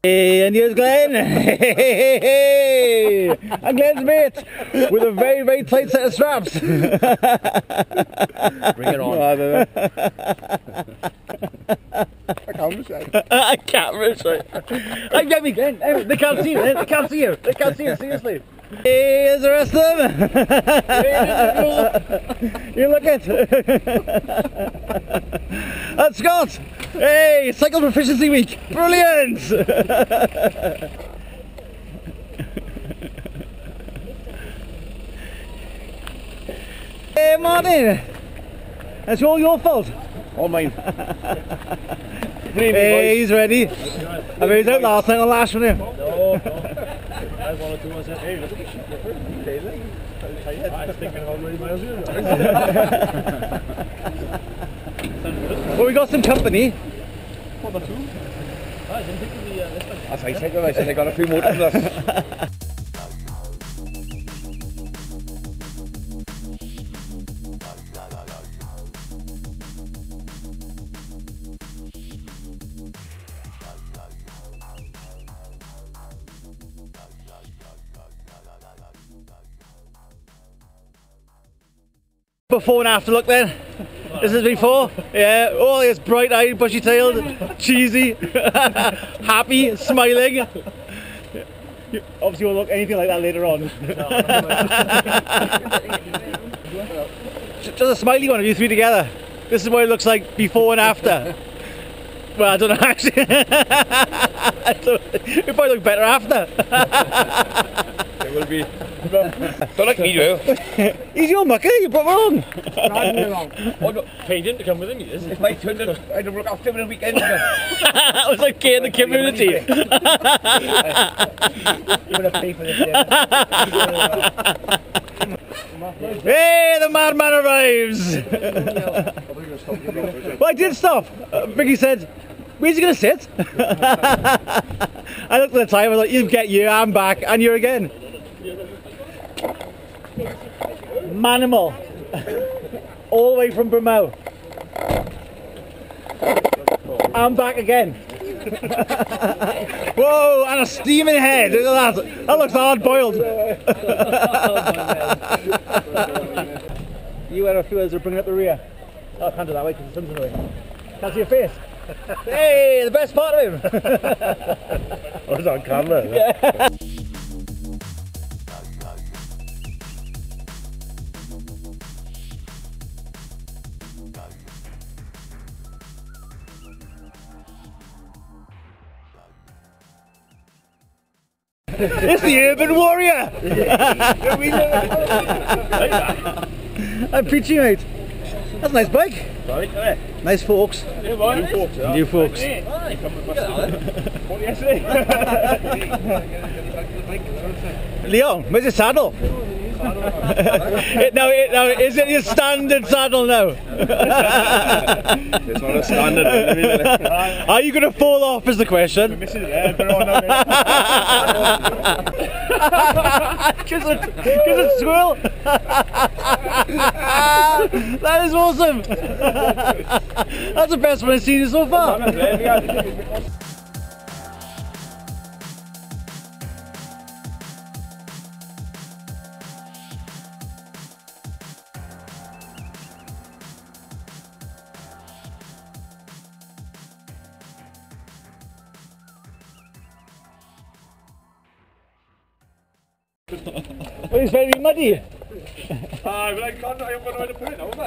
Hey, and here's Glenn. Hey, and Glenn's mate with a very, very tight set of straps. Bring it on. A camera shot. I'm getting Glenn. They can't see you. They can't see you. They can't see you. Seriously. Hey, here's the rest of them. You look at. That's Scott. Hey, Cycle Proficiency Week. Brilliant. Hey, Martin. That's all your fault. All mine. Hey, he's ready. I mean, he's out last night on last one here. No. I wanted to say, hey, look at the I was thinking how many miles you're doing. Well, we got some company. What, the two? I didn't think of the this one. That's how I said they got a few more than us. Before and after look then. This is before. Yeah. Oh, it's bright-eyed, bushy-tailed, cheesy, happy, smiling. You obviously won't look anything like that later on. Just a smiley one of you three together. This is what it looks like before and after. Well, I don't know actually. It probably look better after. It will be. Don't like me, though. He's your mucker, you brought wrong. I got paid in to come with him, he is. It's my turn to I had to work after the weekend. That was okay in the community. You're going to pay for this, Hey, the madman arrives! Well, I did stop. Vicky said, where's he going to sit? I looked at the time, I was like, you get you, I'm back, and you're again. Manimal. All the way from Brimo. I'm back again. Whoa, and a steaming head. Look at that. That looks hard boiled. You had a few as are bringing up the rear. Oh, I can't do that way because the sun's in the way. Can't see your face. Hey, the best part of him. I was on camera. Yeah. It's the Urban Warrior! I'm preaching, mate. That's a nice bike. Right, there. Nice forks. New forks. New forks. Leon, where's your saddle? No, is it your standard saddle now? It's not a standard. Are you going to fall off is the question. We're missing it. Because it's squirrel. That is awesome. That's the best one I've seen so far. Well, it's very muddy. But I can't, I haven't got nowhere to put it now, have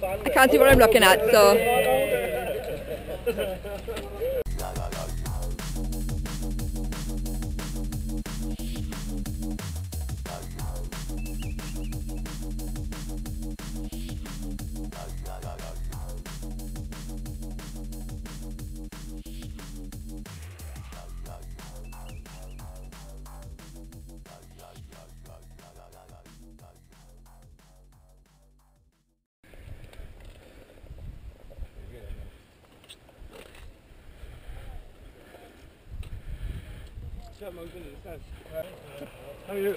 I can't see what I'm looking at, so. How are you?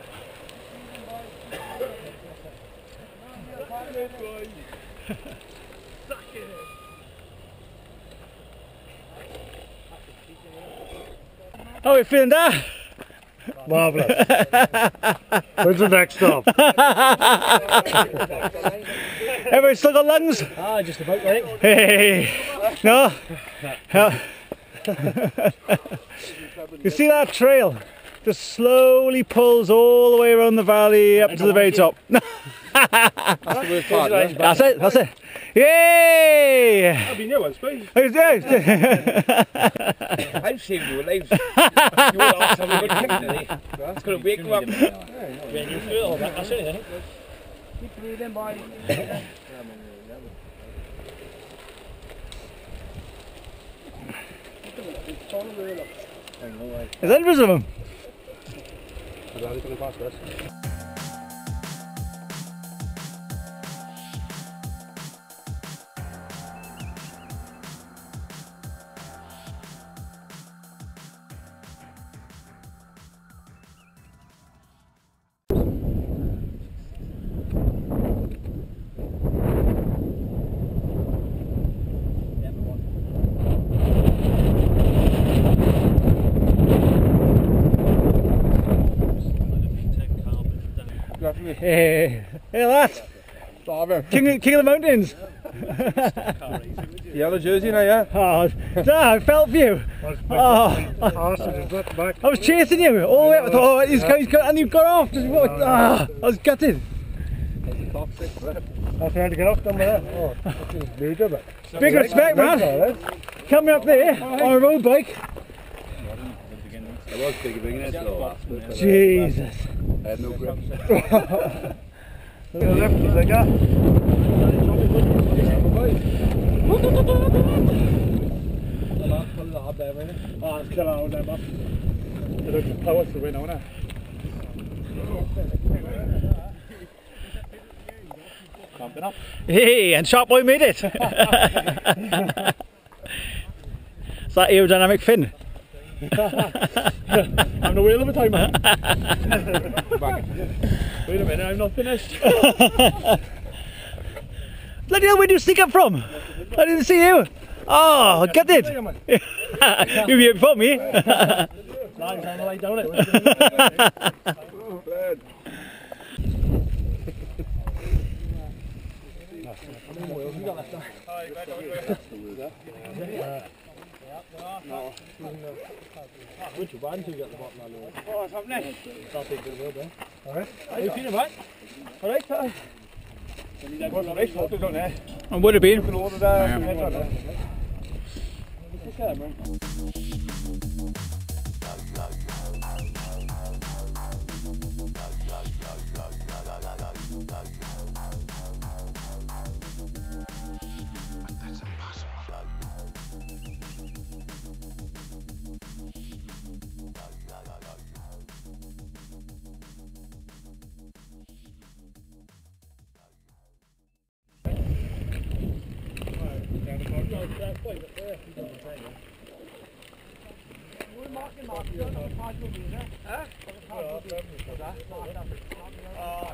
How are you feeling there? Marvellous. Where's the next stop? Everybody still got lungs? Ah, just about, mate. Hey, no? You see that trail? Just slowly pulls all the way around the valley up to the very top. That's it, that's it. Yay! I've been here once, please. I've saved your lives. You were off some good kick today. It's going to wake you up. Yeah, you feel that. That's it, Keep breathing, boy. There's hundreds of them. Hey, hey lads. King of the mountains. Yellow jersey now, yeah? Oh, I felt for you. Oh, I was chasing you all the way up. Oh, he's got, and you got off. I was gutted. I was trying to get off them there. Oh, Big respect, man. Coming up there on a road bike. I was bigger it, so Jesus. I had no grip. Oh, it's killer out there, man. There's the power to the win, isn't it? Up. Hey, and Sharp Boy made it. It's that aerodynamic fin. I'm the wheel of a time, man. Wait a minute, I'm not finished. Bloody hell, where do you sneak up from? I didn't see you. Oh, get it. You were here before me. I'm trying to lay down it. Which one until you get the bottom of the wheel? Oh, what's happening? I'll take the wheel there. Alright. How you feeling, mate? Alright, what's the race water down there? I would have been. You can order there.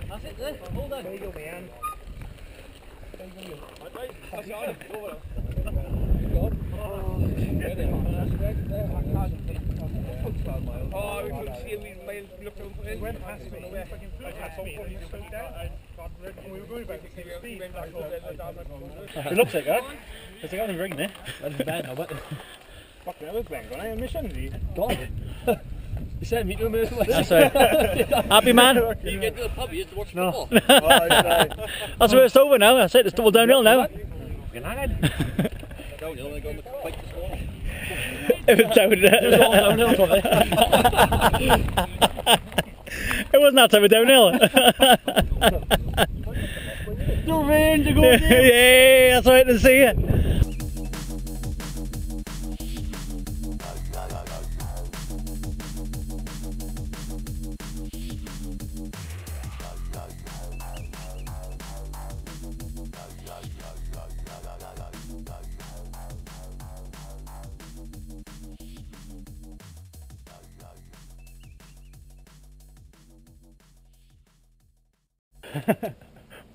That's it there. Hold on. There you go, man. Oh, we could see we looked over it. Went past me. We were going back to the speed. It looks like that. It's like I'm ringing it. That's bad now, but fuck that was bang on. I am mission. God. You sent me 2 minutes away. That's right. Happy man? You get to the pub, you have to watch football. That's where it's over now. That's it. It's all downhill now. Downhill, they go on the bike this morning. It was all downhill, probably. It wasn't that type of downhill. The rain to go. Yeah, that's right to see it.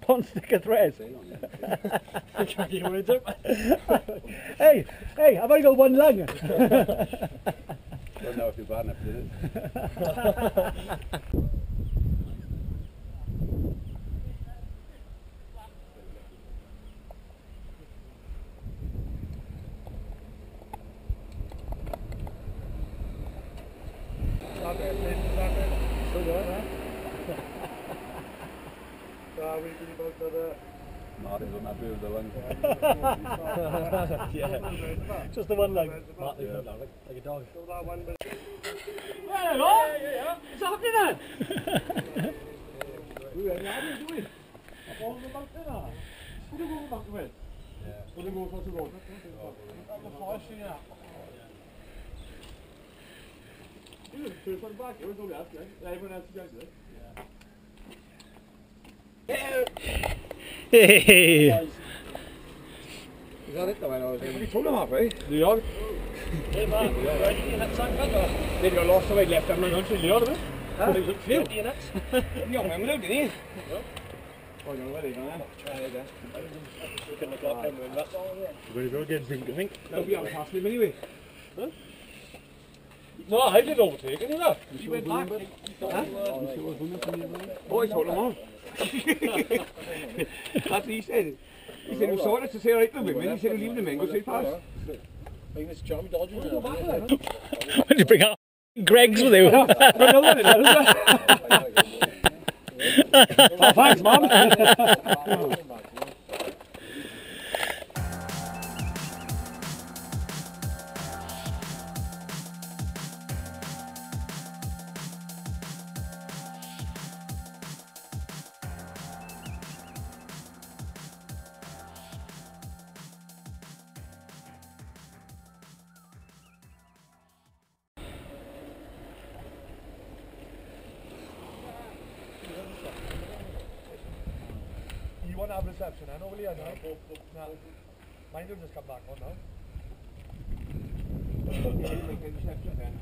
Pond sticker thread. Hey, I've only got one lung. Don't know if you're bad enough to do it. Martin's on that blue, the one. Yeah, just the one lung. Martin's Yeah. like a dog. Hello! What's happening then? Hey! Is that it though? I was told him halfway. The dog? Hey man, they got lost away left. I'm not going to the other one. They was a few. You don't remember them, did you? No. I don't know where they're going. Try it again. Couldn't have got him with that. We're going to go again, I think. They'll be on past him anyway. Huh? No, I did overtake it, you know. He went back. Oh, I told him on. That's what he said. He said he saw it to say right to the women. He said he'll leave them in, go straight past. I think it's John Dodger. Why did you bring out Greg's with you? Oh, thanks, Mum. You won't have reception, I know, will you? No. Mine will just come back on now. Reception then.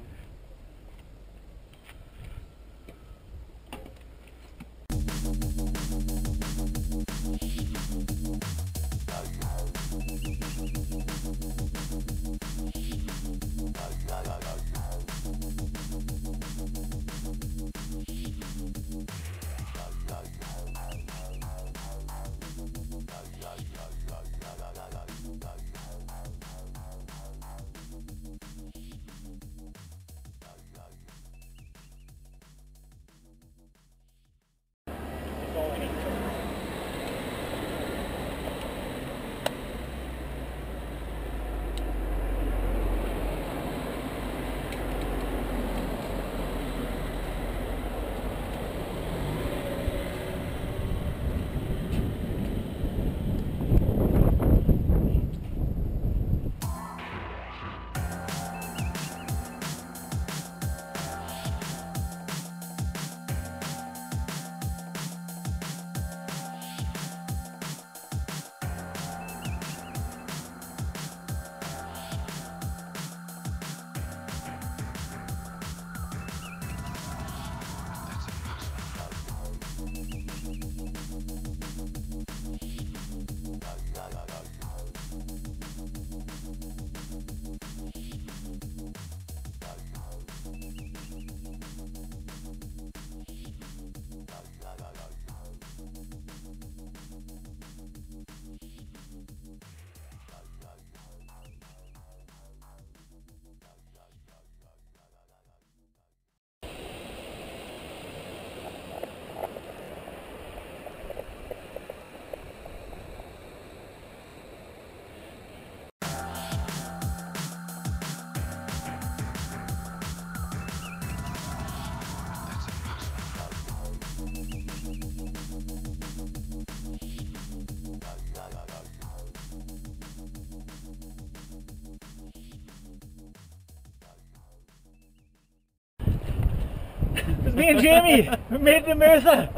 It's me and Jamie, we made the Mercer.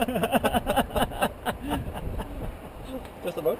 Just about.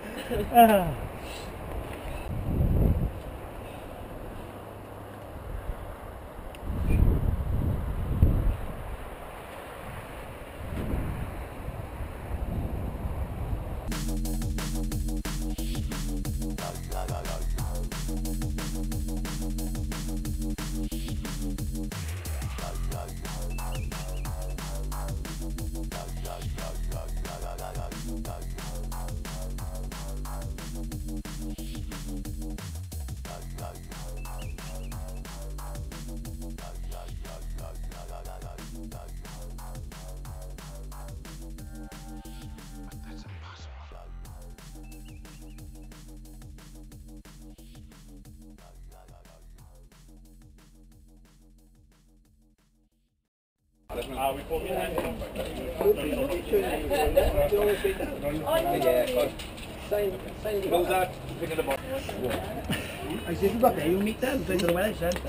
I said, look, you meet them. They don't know what I said.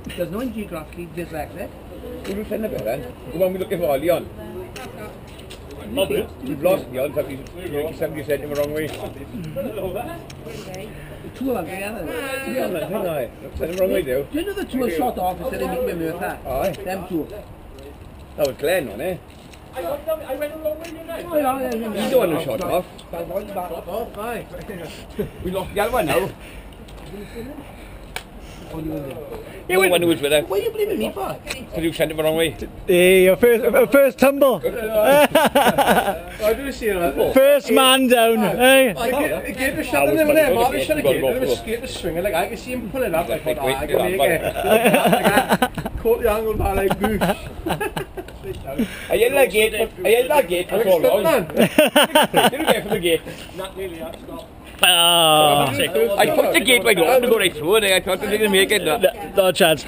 There's no geography dyslexic. Who do you send about then? The one we looking for, Leon. We've lost Leon. Somebody sent him the wrong way. Two of them together. Leon, I think I sent him the wrong way, though. Do you know the two are shot off instead of meeting with that? Aye. Them two. That was Glenn, wasn't it? I went the wrong way, you know. Oh, yeah. He's the one who shot off. Oh, aye. We lost the other one now. Yeah, The one who was with him. What are you blaming me for? Because you sent him the wrong way. Your first tumble. I do see it. First man down. Hey. The gate was shut in there. Mark was shut again. It was straight to swinging. Like I could see him pull it up. I thought, I can make it. Caught the angle by like goose. I held that gate for so long. Didn't get from the gate. Not nearly that, stop. I put the gate wide open to go right through it. I thought they didn't make it. No chance.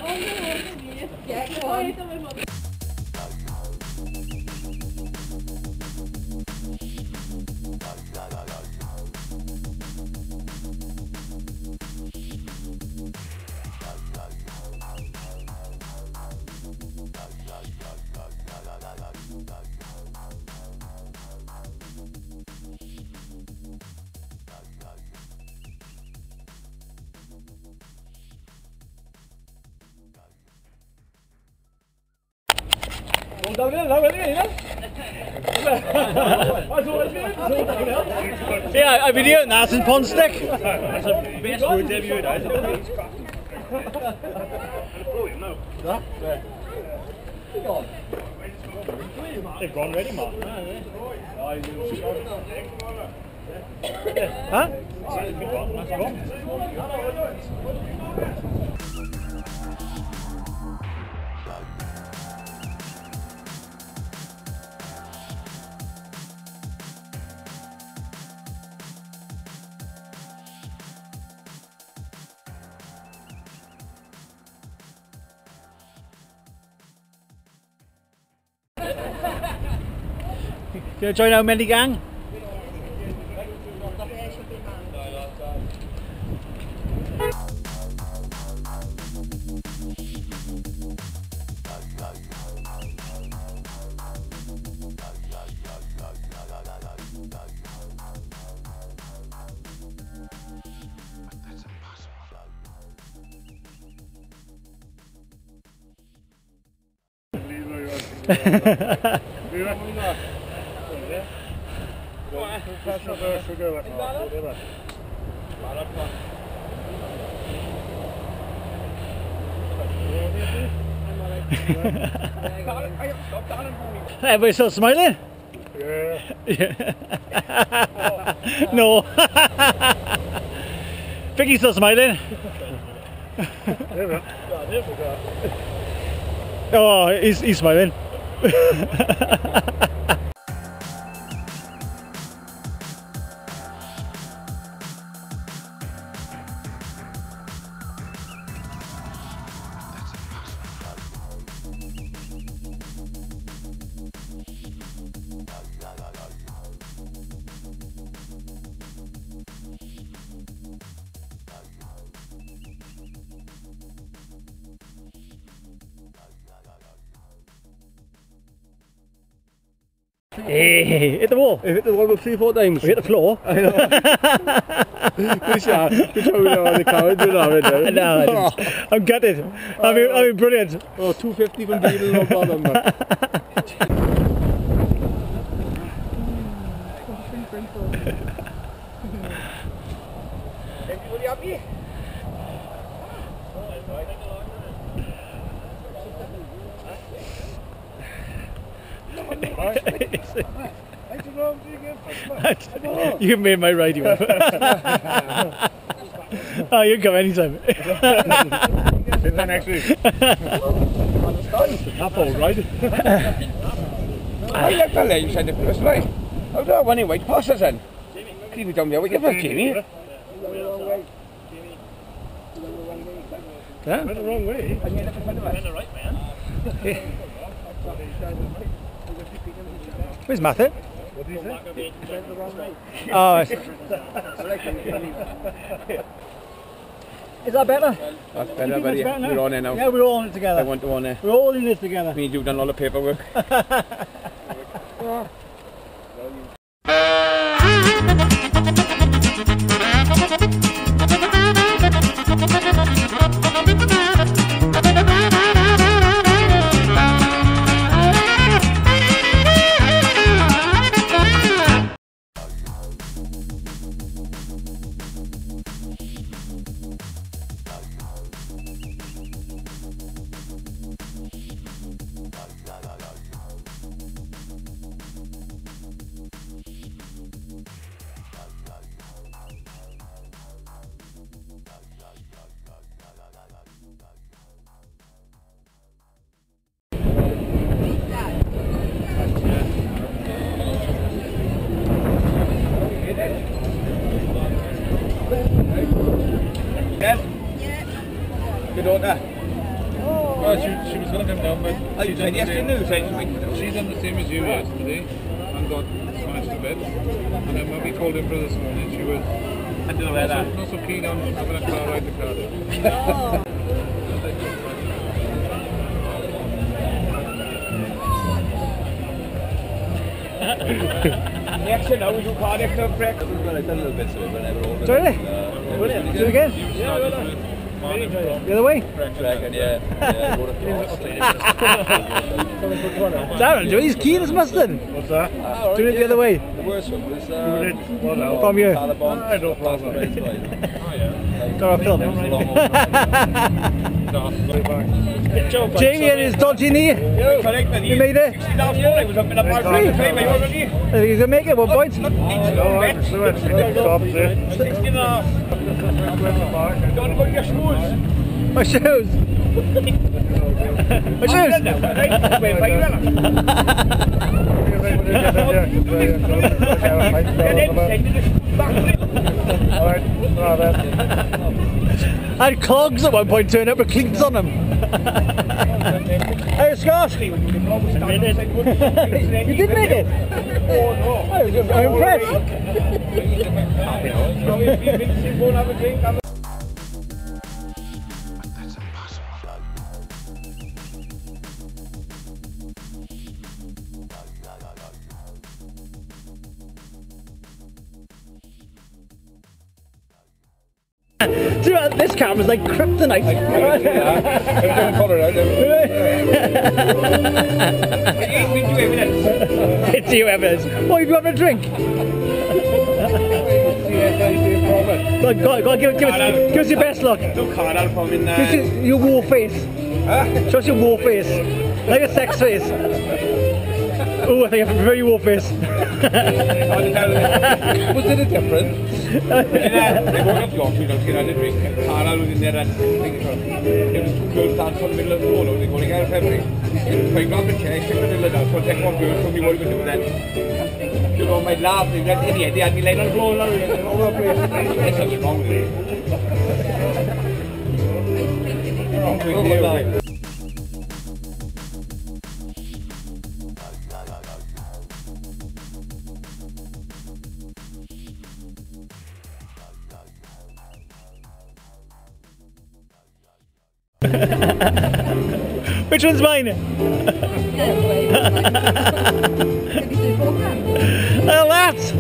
Yeah, I've been eating that since Pond Stick. That's the best food ever you had. They've gone ready, Mark. Huh? You want to join our Melly gang? Everybody's still smiling? Yeah. No. Vicky's still smiling. Oh, he's smiling. Hey, hit the wall. Hit the wall about 3-4 times. Hit the floor. I know. Good shot. Good job with the camera. Do that. No, I didn't. I'm gutted. I mean, brilliant. Oh, 250 from Beetle, no problem. Everybody happy? You made my ride, you. Oh, you can come anytime. Sit there next week. That's all right. I like the lane, said the first line. How do I want to wait past us then? Keep it down there, what you for, Jamie? Yeah? Went the wrong way. And you're looking for the Went the right, man. Where's Matthew? What did he say? He went the wrong way. Oh, is that better? That's better, buddy. We're on there now. Yeah, we're all in it I together. want to on there. We're all in this together. Me and you've done all the paperwork. Good daughter. Oh, she was going to come down, but Oh, you said yesterday, she's done the same as you yesterday and got smashed to bed. And then when we called in for this morning, she was I don't know where that. not so keen on having a car ride the car. Next you know, we do cardiac break. Well, I've done a little bit to it, but never over. Sorry? Do it again? Yeah, The other way? Yeah. Darren, do he's keen as mustard. What's that? Do it the other way. The worst one was What else? From you. Taliban. I don't know. Oh, yeah. Got a film. Jamie and his dodgy knee. You made it. I think he's gonna make it. 1 point. No, I can do it. Stop it. Don't put your shoes. My shoes. My shoes. I had clogs at one point turn up with cleats on them. Hey Scott! You did make it! I'm impressed! Do you know, this camera's like kryptonite. It's you evidence. What, have you having a drink? Go on, give us your best look. Give us your war face. Show us your war face. Like a sex face. Oh, I think I have a very war face. Was it a difference? They walked up York, we don't get out of drink. Carl was in there and it was 2 girls dancing on the middle of the floor. They were going to get a February. So I grabbed the chair, took the middle of the dance, so I take 1 girl, told me what he was doing then. You know, my laugh, they went in the end, they had me laying on the floor all over the place. There's something wrong with it. Wrong with you. Which one's mine? Oh, lads!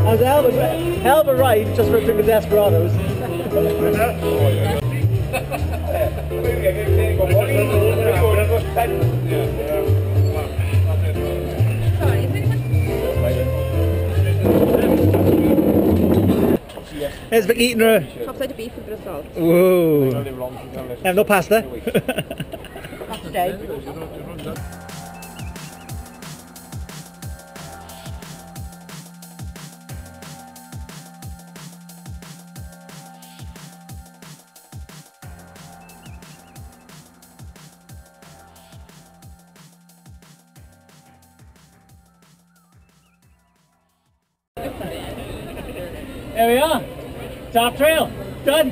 I was a hell of a ride just for a drink of Desperados. There's Vicky eating her. Topside of beef with a bit of salt. Whoa. No pasta. Stay. There we are. Top trail. Done.